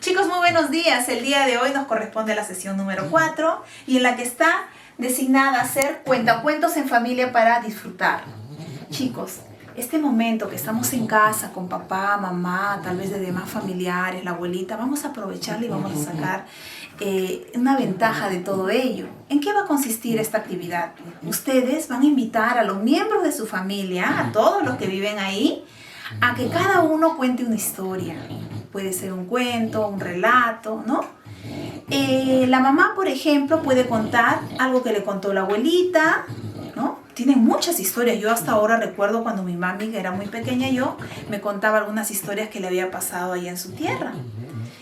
Chicos, muy buenos días. El día de hoy nos corresponde la sesión número 4 y en la que está designada a hacer cuentacuentos en familia para disfrutar. Chicos, este momento que estamos en casa con papá, mamá, tal vez de demás familiares, la abuelita, vamos a aprovecharlo y vamos a sacar una ventaja de todo ello. ¿En qué va a consistir esta actividad? Ustedes van a invitar a los miembros de su familia, a todos los que viven ahí, a que cada uno cuente una historia. Puede ser un cuento, un relato, ¿no? La mamá, por ejemplo, puede contar algo que le contó la abuelita, ¿no? Tienen muchas historias. Yo hasta ahora recuerdo cuando mi mami, que era muy pequeña me contaba algunas historias que le había pasado allá en su tierra.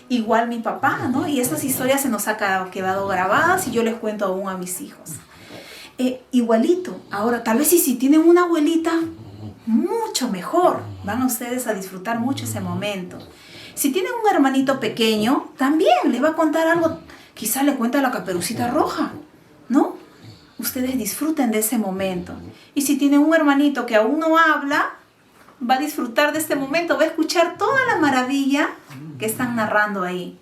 Igual mi papá, ¿no? Y estas historias se nos han quedado grabadas y yo les cuento aún a mis hijos. Igualito. Ahora, tal vez si tienen una abuelita, mucho mejor. Van a ustedes a disfrutar mucho ese momento. Si tienen un hermanito pequeño, también les va a contar algo. Quizás le cuenta la Caperucita Roja, ¿no? Ustedes disfruten de ese momento. Y si tienen un hermanito que aún no habla, va a disfrutar de este momento, va a escuchar toda la maravilla que están narrando ahí.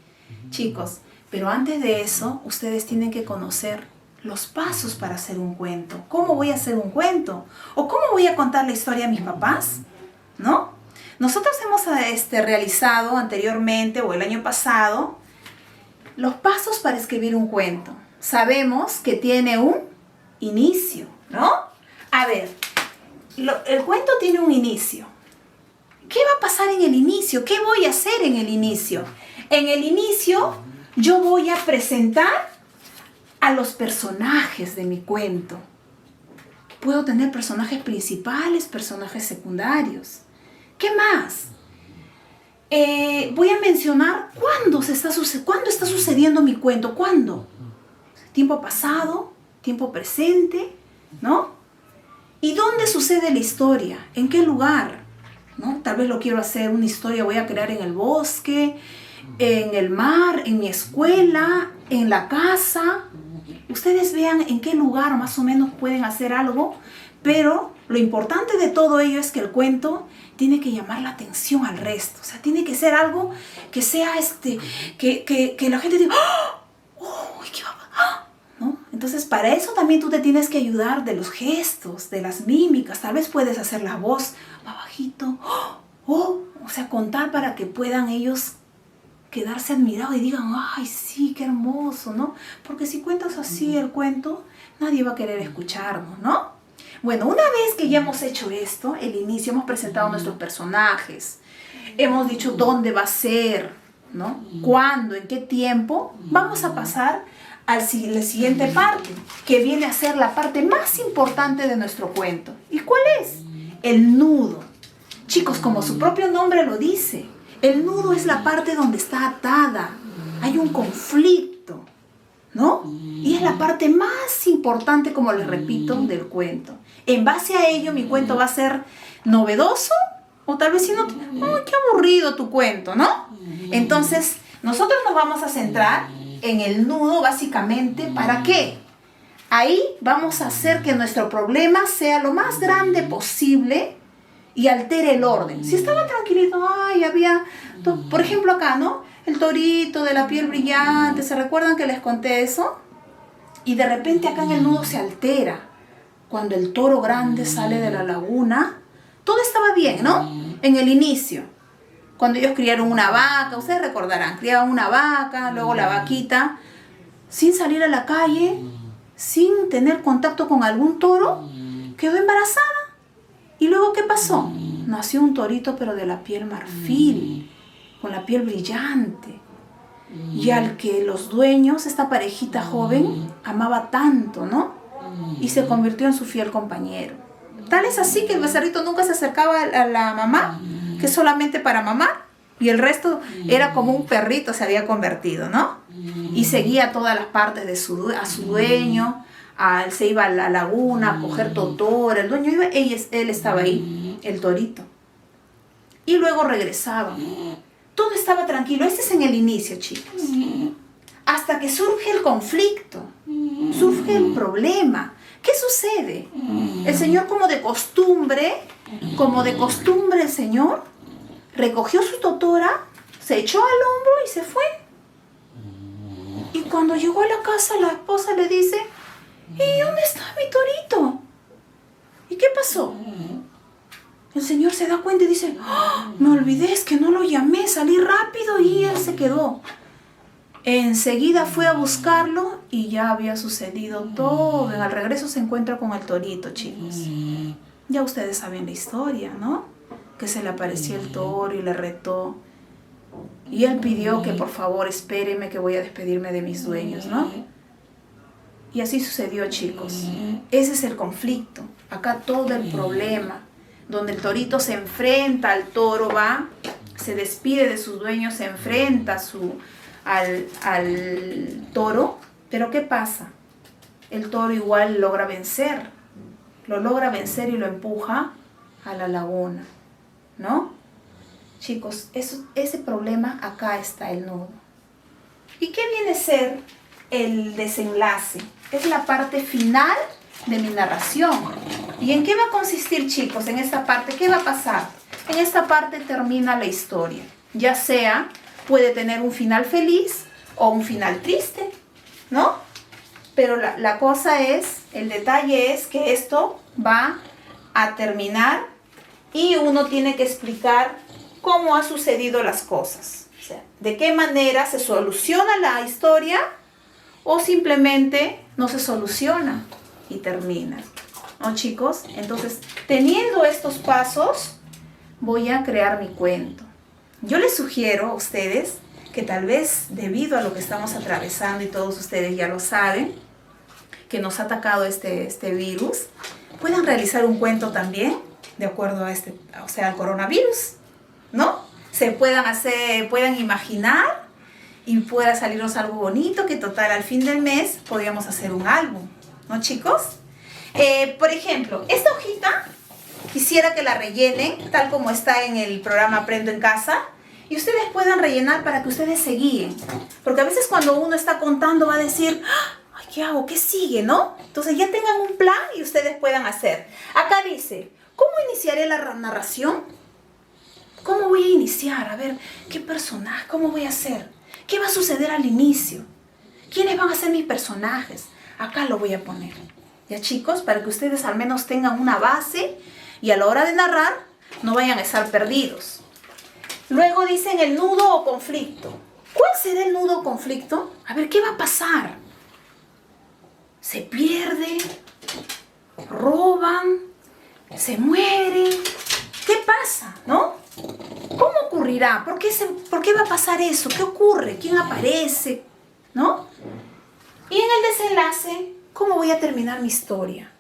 Chicos, pero antes de eso, ustedes tienen que conocer los pasos para hacer un cuento. ¿Cómo voy a hacer un cuento? ¿O cómo voy a contar la historia a mis papás? ¿No? Nosotros hemos realizado anteriormente o el año pasado los pasos para escribir un cuento. Sabemos que tiene un inicio, ¿no? A ver, el cuento tiene un inicio. ¿Qué va a pasar en el inicio? ¿Qué voy a hacer en el inicio? En el inicio yo voy a presentar a los personajes de mi cuento. Puedo tener personajes principales, personajes secundarios. ¿Qué más? Voy a mencionar cuándo está sucediendo mi cuento. ¿Cuándo? Tiempo pasado, tiempo presente, ¿no? ¿Y dónde sucede la historia? ¿En qué lugar? ¿No? Tal vez lo quiero hacer una historia, voy a crear en el bosque, en el mar, en mi escuela, en la casa. Ustedes vean en qué lugar más o menos pueden hacer algo, pero lo importante de todo ello es que el cuento tiene que llamar la atención al resto. O sea, tiene que ser algo que sea que la gente diga, ¡oh! ¿Qué va a pasar? ¿No? Entonces, para eso también tú te tienes que ayudar de los gestos, de las mímicas. Tal vez puedes hacer la voz más bajito, o sea, contar para que puedan ellos quedarse admirados y digan, ¡ay, sí, qué hermoso!, ¿no? Porque si cuentas así el cuento, nadie va a querer escucharnos, ¿no? Bueno, una vez que ya hemos hecho esto, el inicio, hemos presentado nuestros personajes, hemos dicho dónde va a ser, ¿no? Cuándo, en qué tiempo, vamos a pasar a la siguiente parte, que viene a ser la parte más importante de nuestro cuento. ¿Y cuál es? El nudo. Chicos, como su propio nombre lo dice, el nudo es la parte donde está atada, hay un conflicto, ¿no? Y es la parte más importante, como les repito, del cuento. En base a ello, mi cuento va a ser novedoso, o tal vez si no, ¡oh, qué aburrido tu cuento!, ¿no? Entonces, nosotros nos vamos a centrar en el nudo, básicamente, ¿para qué? Ahí vamos a hacer que nuestro problema sea lo más grande posible y altere el orden. Si estaba tranquilito, ay, había, por ejemplo acá, ¿no? El torito de la piel brillante, ¿se recuerdan que les conté eso? Y de repente acá en el nudo se altera. Cuando el toro grande sale de la laguna, todo estaba bien, ¿no? En el inicio. Cuando ellos criaron una vaca, ustedes recordarán, criaban una vaca, luego la vaquita, sin salir a la calle, sin tener contacto con algún toro, quedó embarazada. ¿Y luego qué pasó? Nació un torito, pero de la piel marfil, con la piel brillante. Y al que los dueños, esta parejita joven, amaba tanto, ¿no? Y se convirtió en su fiel compañero. Tal es así que el becerrito nunca se acercaba a la mamá, que solamente para mamar, y el resto era como un perrito, se había convertido, ¿no? Y seguía todas las partes de a su dueño. Él se iba a la laguna a coger totora, el dueño iba, él estaba ahí, el torito. Y luego regresaba. Todo estaba tranquilo. Este es en el inicio, chicos. Hasta que surge el conflicto, surge el problema. ¿Qué sucede? El Señor, como de costumbre el Señor recogió su totora, se echó al hombro y se fue. cuando llegó a la casa, la esposa le dice, ¿y dónde está mi torito? ¿Y qué pasó? El señor se da cuenta y dice, ¡oh! Me olvidé, es que no lo llamé, salí rápido y él se quedó. Enseguida fue a buscarlo y ya había sucedido todo. Al regreso se encuentra con el torito, chicos. Ya ustedes saben la historia, ¿no? Que se le apareció el toro y le retó. Y él pidió que por favor espéreme que voy a despedirme de mis dueños, ¿no? Y así sucedió, chicos. Ese es el conflicto. Acá todo el problema. Donde el torito se enfrenta al toro, va, se despide de sus dueños, se enfrenta al toro. Pero ¿qué pasa? El toro igual logra vencer. Lo logra vencer y lo empuja a la laguna, ¿no? Chicos, ese problema, acá está el nudo. ¿Y qué viene a ser el desenlace? Es la parte final de mi narración. ¿Y en qué va a consistir, chicos? En esta parte, ¿qué va a pasar? En esta parte termina la historia. Ya sea, puede tener un final feliz o un final triste, ¿no? Pero la cosa es, el detalle es que esto va a terminar y uno tiene que explicar cómo han sucedido las cosas. O sea, de qué manera se soluciona la historia o simplemente no se soluciona y termina. ¿No, chicos? Entonces, teniendo estos pasos, voy a crear mi cuento. Yo les sugiero a ustedes que tal vez debido a lo que estamos atravesando, y todos ustedes ya lo saben, que nos ha atacado este virus, puedan realizar un cuento también de acuerdo a al coronavirus, ¿no? Se puedan imaginar y pueda salirnos algo bonito, que total al fin del mes podríamos hacer un álbum, ¿no, chicos? Por ejemplo, esta hojita quisiera que la rellenen tal como está en el programa Aprendo en Casa y ustedes puedan rellenar para que ustedes se guíen, porque a veces cuando uno está contando va a decir, ay, ¿qué hago? ¿Qué sigue? ¿No? Entonces ya tengan un plan y ustedes puedan hacer. Acá dice, ¿cómo iniciaré la narración? ¿Cómo voy a iniciar? A ver, ¿qué personaje? ¿Cómo voy a hacer? ¿Qué va a suceder al inicio? ¿Quiénes van a ser mis personajes? Acá lo voy a poner. ¿Ya, chicos? Para que ustedes al menos tengan una base y a la hora de narrar no vayan a estar perdidos. Luego dicen el nudo o conflicto. ¿Cuál será el nudo o conflicto? A ver, ¿qué va a pasar? ¿Se pierde? ¿Roban? ¿Se muere? ¿Qué pasa? ¿No? ¿Cómo ocurrirá? ¿Por qué va a pasar eso? ¿Qué ocurre? ¿Quién aparece? ¿No? Y en el desenlace, ¿cómo voy a terminar mi historia?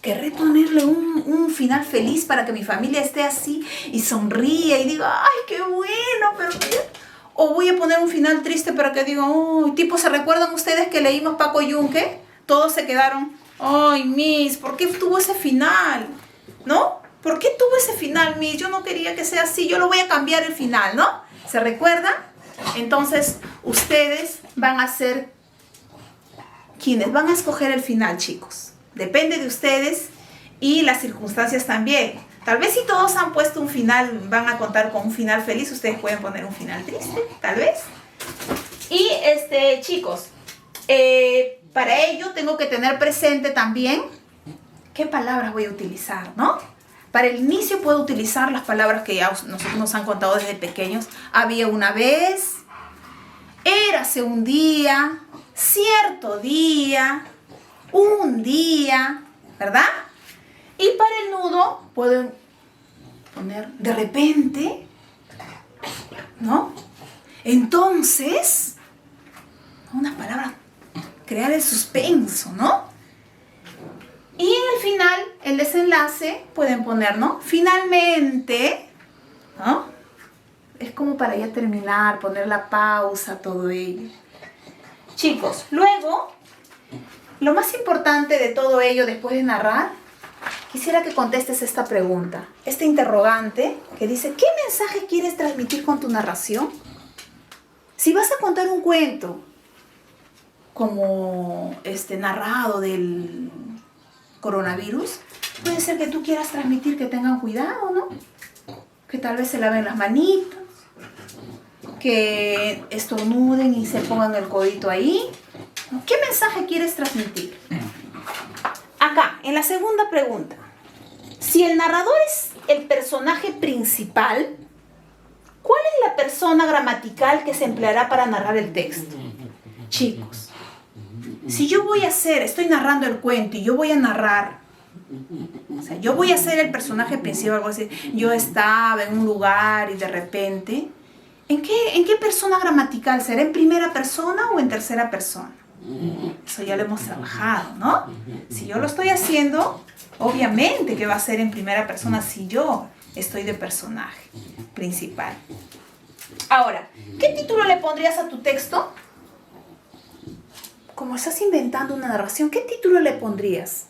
¿Querré ponerle un final feliz para que mi familia esté así y sonríe y diga, ¡ay, qué bueno! Pero ¿o voy a poner un final triste para que digan, ¡oh! Tipo, ¿se recuerdan ustedes que leímos Paco Yunque? Todos se quedaron, ¡ay, Miss! ¿Por qué tuvo ese final? ¿No? ¿Por qué tuvo ese final, Miss? Yo no quería que sea así, yo lo voy a cambiar el final, ¿no? ¿Se recuerdan? Entonces, ustedes van a ser quienes van a escoger el final, chicos. Depende de ustedes y las circunstancias también. Tal vez si todos han puesto un final, van a contar con un final feliz, ustedes pueden poner un final triste, tal vez. Y chicos, para ello tengo que tener presente también qué palabras voy a utilizar, ¿no? Para el inicio puedo utilizar las palabras que ya nosotros nos han contado desde pequeños. Había una vez, érase un día, cierto día, un día, ¿verdad? Y para el nudo puedo poner de repente, ¿no? Entonces, unas palabras, crear el suspenso, ¿no? Y en el final, el desenlace, pueden poner, ¿no? Finalmente, ¿no? Es como para ya terminar, poner la pausa, todo ello. Chicos, luego, lo más importante de todo ello, después de narrar, quisiera que contestes esta pregunta, este interrogante que dice, ¿qué mensaje quieres transmitir con tu narración? Si vas a contar un cuento como narrado del coronavirus, puede ser que tú quieras transmitir que tengan cuidado, ¿no? Que tal vez se laven las manitos, que estornuden y se pongan el codito ahí. ¿Qué mensaje quieres transmitir? Acá, en la segunda pregunta. Si el narrador es el personaje principal, ¿cuál es la persona gramatical que se empleará para narrar el texto? Chicos, si yo estoy narrando el cuento y yo voy a narrar, o sea, yo voy a ser el personaje principal, voy a decir, yo estaba en un lugar y de repente, ¿en qué persona gramatical? ¿Será en primera persona o en tercera persona? Eso ya lo hemos trabajado, ¿no? Si yo lo estoy haciendo, obviamente que va a ser en primera persona si yo estoy de personaje principal. Ahora, ¿qué título le pondrías a tu texto? Como estás inventando una narración, ¿qué título le pondrías?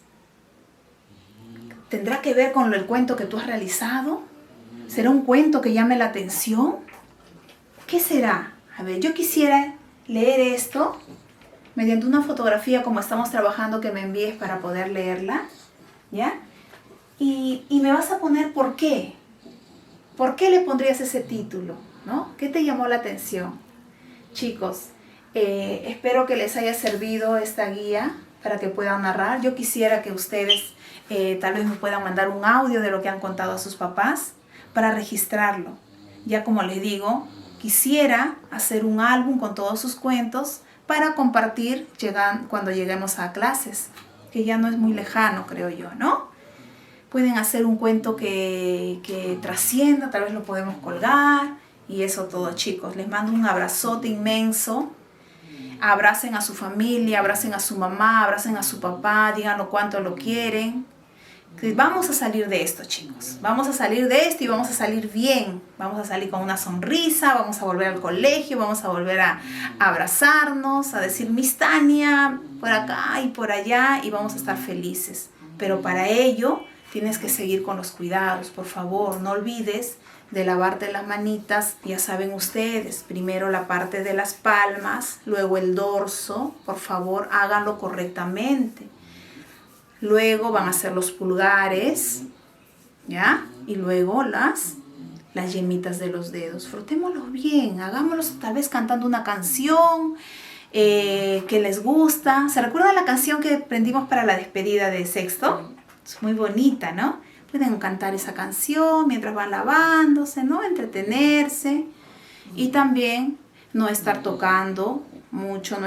¿Tendrá que ver con el cuento que tú has realizado? ¿Será un cuento que llame la atención? ¿Qué será? A ver, yo quisiera leer esto mediante una fotografía como estamos trabajando que me envíes para poder leerla, ¿ya? Y me vas a poner por qué. ¿Por qué le pondrías ese título? ¿No? ¿Qué te llamó la atención? Chicos, espero que les haya servido esta guía para que puedan narrar. Yo quisiera que ustedes tal vez me puedan mandar un audio de lo que han contado a sus papás para registrarlo. Ya como les digo, quisiera hacer un álbum con todos sus cuentos para compartir cuando lleguemos a clases, que ya no es muy lejano, creo yo, ¿no? Pueden hacer un cuento que trascienda, tal vez lo podemos colgar y eso todo, chicos. Les mando un abrazote inmenso. Abracen a su familia, abracen a su mamá, abracen a su papá, díganlo cuánto lo quieren. Vamos a salir de esto, chicos. Vamos a salir de esto y vamos a salir bien. Vamos a salir con una sonrisa, vamos a volver al colegio, vamos a volver a abrazarnos, a decir Miss Tania por acá y por allá y vamos a estar felices. Pero para ello tienes que seguir con los cuidados, por favor. No olvides de lavarte las manitas, ya saben ustedes, primero la parte de las palmas, luego el dorso, por favor háganlo correctamente. Luego van a hacer los pulgares, ¿ya? Y luego las yemitas de los dedos. Frotémoslos bien, hagámoslos tal vez cantando una canción que les gusta. ¿Se recuerdan la canción que aprendimos para la despedida de sexto? Es muy bonita, ¿no? Pueden cantar esa canción mientras van lavándose, ¿no? Entretenerse. Y también no estar tocando mucho,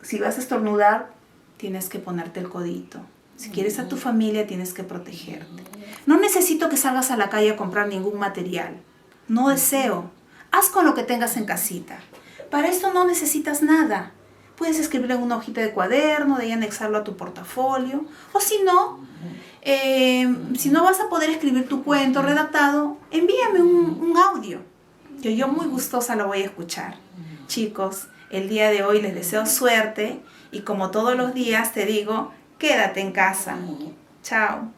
si vas a estornudar, tienes que ponerte el codito. Si quieres a tu familia, tienes que protegerte. No necesito que salgas a la calle a comprar ningún material. No deseo. Haz con lo que tengas en casita. Para esto no necesitas nada. Puedes escribirlo en una hojita de cuaderno, de ahí anexarlo a tu portafolio. O si no vas a poder escribir tu cuento redactado, envíame un audio. Yo muy gustosa lo voy a escuchar. Chicos, el día de hoy les deseo suerte y como todos los días te digo, quédate en casa. Chao.